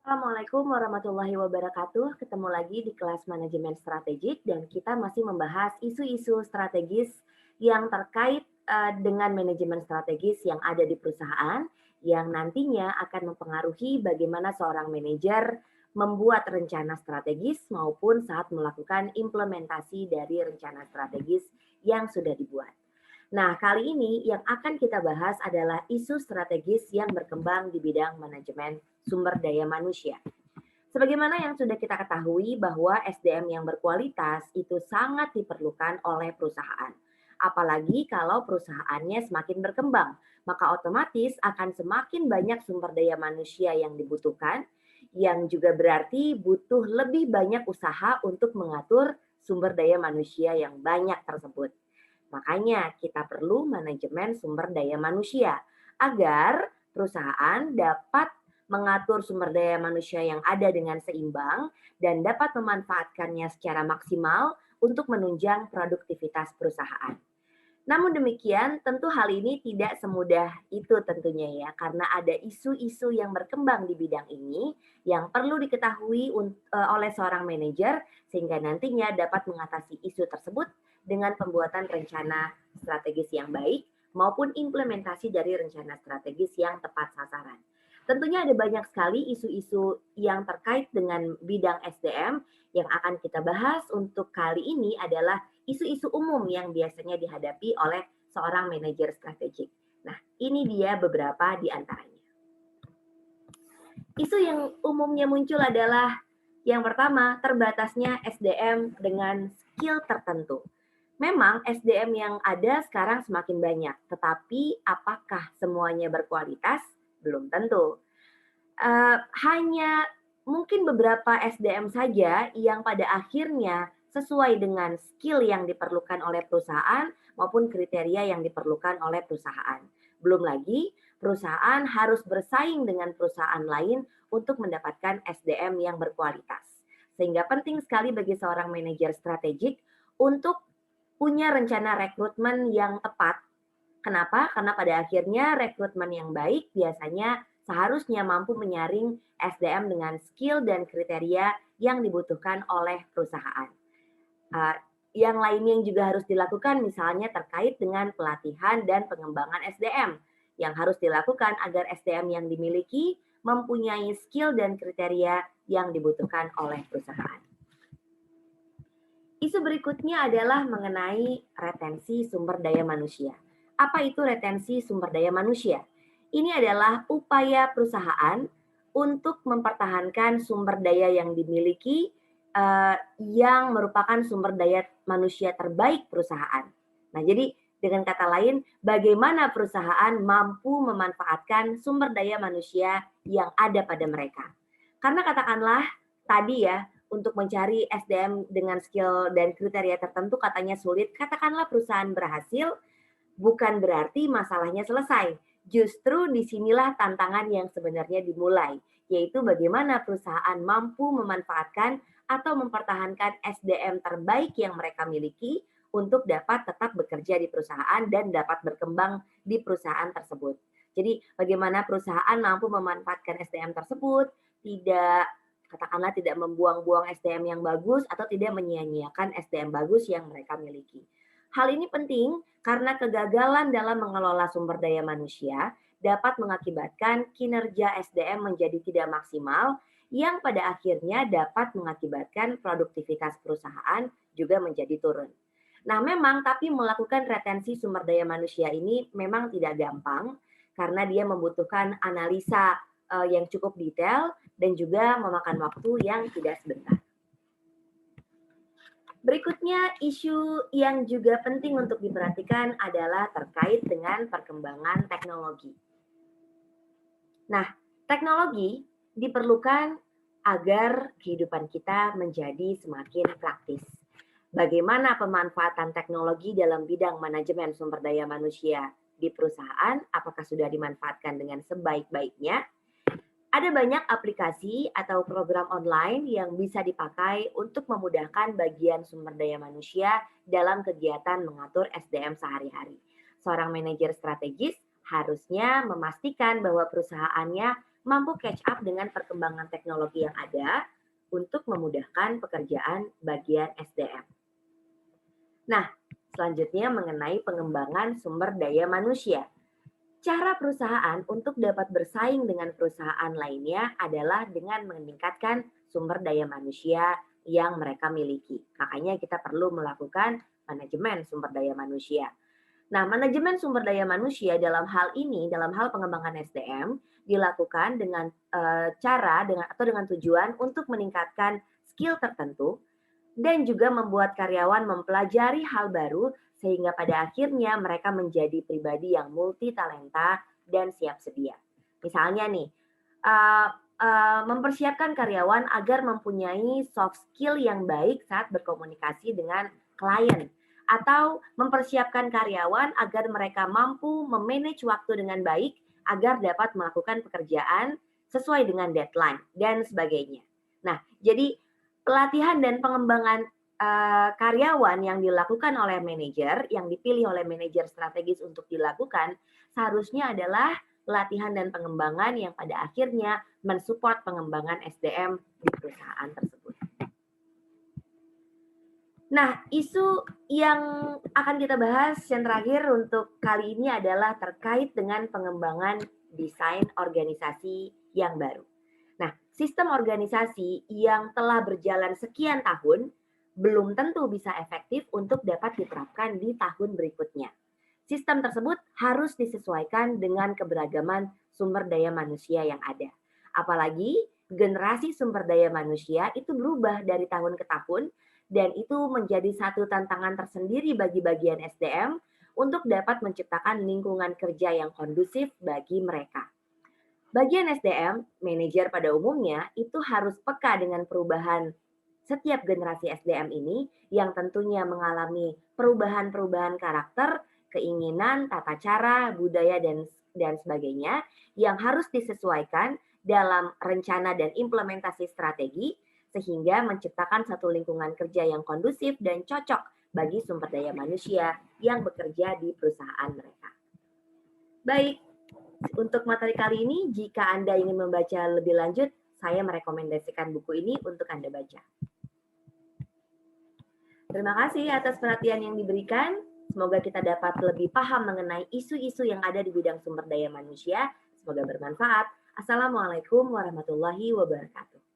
Assalamualaikum warahmatullahi wabarakatuh. Ketemu lagi di kelas manajemen strategik dan kita masih membahas isu-isu strategis yang terkait dengan manajemen strategis yang ada di perusahaan yang nantinya akan mempengaruhi bagaimana seorang manajer membuat rencana strategis maupun saat melakukan implementasi dari rencana strategis yang sudah dibuat. Nah, kali ini yang akan kita bahas adalah isu strategis yang berkembang di bidang manajemen sumber daya manusia. Sebagaimana yang sudah kita ketahui bahwa SDM yang berkualitas itu sangat diperlukan oleh perusahaan. Apalagi kalau perusahaannya semakin berkembang, maka otomatis akan semakin banyak sumber daya manusia yang dibutuhkan, yang juga berarti butuh lebih banyak usaha untuk mengatur sumber daya manusia yang banyak tersebut. Makanya kita perlu manajemen sumber daya manusia agar perusahaan dapat mengatur sumber daya manusia yang ada dengan seimbang dan dapat memanfaatkannya secara maksimal untuk menunjang produktivitas perusahaan. Namun demikian, tentu hal ini tidak semudah itu tentunya ya, karena ada isu-isu yang berkembang di bidang ini yang perlu diketahui oleh seorang manajer sehingga nantinya dapat mengatasi isu tersebut dengan pembuatan rencana strategis yang baik maupun implementasi dari rencana strategis yang tepat sasaran. Tentunya ada banyak sekali isu-isu yang terkait dengan bidang SDM yang akan kita bahas untuk kali ini adalah isu-isu umum yang biasanya dihadapi oleh seorang manajer strategik. Nah, ini dia beberapa di antaranya. Isu yang umumnya muncul adalah yang pertama, terbatasnya SDM dengan skill tertentu. Memang SDM yang ada sekarang semakin banyak, tetapi apakah semuanya berkualitas? Belum tentu. Hanya mungkin beberapa SDM saja yang pada akhirnya sesuai dengan skill yang diperlukan oleh perusahaan maupun kriteria yang diperlukan oleh perusahaan. Belum lagi perusahaan harus bersaing dengan perusahaan lain untuk mendapatkan SDM yang berkualitas. Sehingga penting sekali bagi seorang manajer strategik untuk punya rencana rekrutmen yang tepat. Kenapa? Karena pada akhirnya rekrutmen yang baik biasanya seharusnya mampu menyaring SDM dengan skill dan kriteria yang dibutuhkan oleh perusahaan. Yang lainnya yang juga harus dilakukan misalnya terkait dengan pelatihan dan pengembangan SDM yang harus dilakukan agar SDM yang dimiliki mempunyai skill dan kriteria yang dibutuhkan oleh perusahaan. Isu berikutnya adalah mengenai retensi sumber daya manusia. Apa itu retensi sumber daya manusia? Ini adalah upaya perusahaan untuk mempertahankan sumber daya yang dimiliki yang merupakan sumber daya manusia terbaik perusahaan. Nah, jadi dengan kata lain, bagaimana perusahaan mampu memanfaatkan sumber daya manusia yang ada pada mereka. Karena katakanlah tadi ya, untuk mencari SDM dengan skill dan kriteria tertentu katanya sulit, katakanlah perusahaan berhasil, bukan berarti masalahnya selesai. Justru disinilah tantangan yang sebenarnya dimulai, yaitu bagaimana perusahaan mampu memanfaatkan atau mempertahankan SDM terbaik yang mereka miliki untuk dapat tetap bekerja di perusahaan dan dapat berkembang di perusahaan tersebut. Jadi bagaimana perusahaan mampu memanfaatkan SDM tersebut, katakanlah tidak membuang-buang SDM yang bagus atau tidak menyia-nyiakan SDM bagus yang mereka miliki. Hal ini penting karena kegagalan dalam mengelola sumber daya manusia dapat mengakibatkan kinerja SDM menjadi tidak maksimal yang pada akhirnya dapat mengakibatkan produktivitas perusahaan juga menjadi turun. Nah, memang tapi melakukan retensi sumber daya manusia ini memang tidak gampang karena dia membutuhkan analisa yang cukup detail dan juga memakan waktu yang tidak sebentar. Berikutnya, isu yang juga penting untuk diperhatikan adalah terkait dengan perkembangan teknologi. Nah, teknologi diperlukan agar kehidupan kita menjadi semakin praktis. Bagaimana pemanfaatan teknologi dalam bidang manajemen sumber daya manusia di perusahaan? Apakah sudah dimanfaatkan dengan sebaik-baiknya? Ada banyak aplikasi atau program online yang bisa dipakai untuk memudahkan bagian sumber daya manusia dalam kegiatan mengatur SDM sehari-hari. Seorang manajer strategis harusnya memastikan bahwa perusahaannya mampu catch up dengan perkembangan teknologi yang ada untuk memudahkan pekerjaan bagian SDM. Nah, selanjutnya mengenai pengembangan sumber daya manusia. Cara perusahaan untuk dapat bersaing dengan perusahaan lainnya adalah dengan meningkatkan sumber daya manusia yang mereka miliki. Makanya kita perlu melakukan manajemen sumber daya manusia. Nah, manajemen sumber daya manusia dalam hal ini, dalam hal pengembangan SDM, dilakukan dengan atau dengan tujuan untuk meningkatkan skill tertentu dan juga membuat karyawan mempelajari hal baru sehingga pada akhirnya mereka menjadi pribadi yang multi talenta dan siap sedia. Misalnya nih, mempersiapkan karyawan agar mempunyai soft skill yang baik saat berkomunikasi dengan klien, atau mempersiapkan karyawan agar mereka mampu memanage waktu dengan baik agar dapat melakukan pekerjaan sesuai dengan deadline dan sebagainya. Nah, jadi pelatihan dan pengembangan karyawan yang dilakukan oleh manajer, yang dipilih oleh manajer strategis untuk dilakukan, seharusnya adalah pelatihan dan pengembangan yang pada akhirnya mensupport pengembangan SDM di perusahaan tersebut. Nah, isu yang akan kita bahas yang terakhir untuk kali ini adalah terkait dengan pengembangan desain organisasi yang baru. Nah, sistem organisasi yang telah berjalan sekian tahun belum tentu bisa efektif untuk dapat diterapkan di tahun berikutnya. Sistem tersebut harus disesuaikan dengan keberagaman sumber daya manusia yang ada. Apalagi generasi sumber daya manusia itu berubah dari tahun ke tahun dan itu menjadi satu tantangan tersendiri bagi bagian SDM untuk dapat menciptakan lingkungan kerja yang kondusif bagi mereka. Bagian SDM, manajer pada umumnya, itu harus peka dengan perubahan setiap generasi SDM ini yang tentunya mengalami perubahan-perubahan karakter, keinginan, tata cara, budaya, dan sebagainya yang harus disesuaikan dalam rencana dan implementasi strategi sehingga menciptakan satu lingkungan kerja yang kondusif dan cocok bagi sumber daya manusia yang bekerja di perusahaan mereka. Baik, untuk materi kali ini, jika Anda ingin membaca lebih lanjut, saya merekomendasikan buku ini untuk Anda baca. Terima kasih atas perhatian yang diberikan. Semoga kita dapat lebih paham mengenai isu-isu yang ada di bidang sumber daya manusia. Semoga bermanfaat. Assalamualaikum warahmatullahi wabarakatuh.